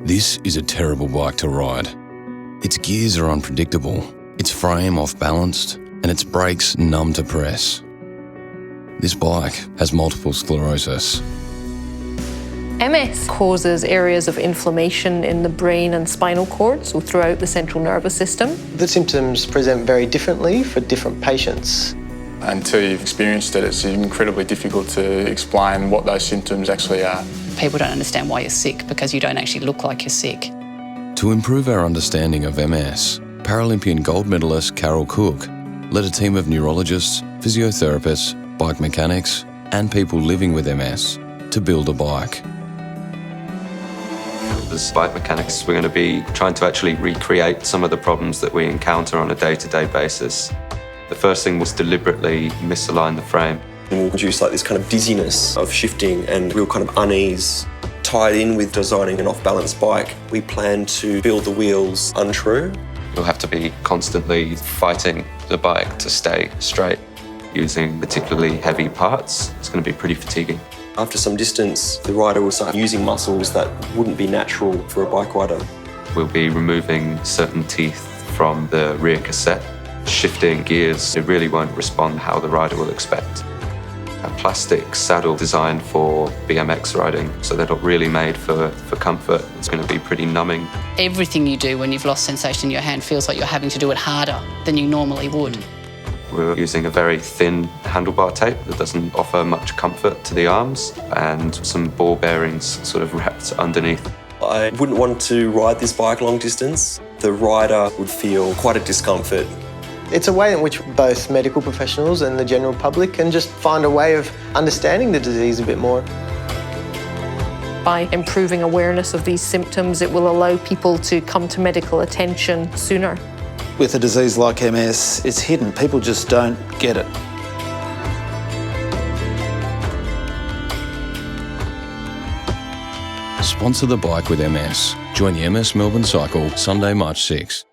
This is a terrible bike to ride. Its gears are unpredictable, its frame off-balanced, and its brakes numb to press. This bike has multiple sclerosis. MS causes areas of inflammation in the brain and spinal cord, so throughout the central nervous system. The symptoms present very differently for different patients. Until you've experienced it, it's incredibly difficult to explain what those symptoms actually are. People don't understand why you're sick because you don't actually look like you're sick. To improve our understanding of MS, Paralympian gold medalist Carol Cook led a team of neurologists, physiotherapists, bike mechanics, and people living with MS to build a bike. As bike mechanics, we're going to be trying to actually recreate some of the problems that we encounter on a day-to-day basis. The first thing was deliberately misalign the frame. We'll produce like this kind of dizziness of shifting and real kind of unease. Tied in with designing an off-balance bike, we plan to build the wheels untrue. You'll have to be constantly fighting the bike to stay straight. Using particularly heavy parts, it's going to be pretty fatiguing. After some distance, the rider will start using muscles that wouldn't be natural for a bike rider. We'll be removing certain teeth from the rear cassette. Shifting gears, it really won't respond how the rider will expect. A plastic saddle designed for BMX riding, so they're not really made for comfort. It's going to be pretty numbing. Everything you do when you've lost sensation in your hand feels like you're having to do it harder than you normally would. We're using a very thin handlebar tape that doesn't offer much comfort to the arms, and some ball bearings sort of wrapped underneath. I wouldn't want to ride this bike long distance. The rider would feel quite a discomfort. It's a way in which both medical professionals and the general public can just find a way of understanding the disease a bit more. By improving awareness of these symptoms, it will allow people to come to medical attention sooner. With a disease like MS, it's hidden. People just don't get it. Sponsor the bike with MS. Join the MS Melbourne Cycle Sunday, March 6.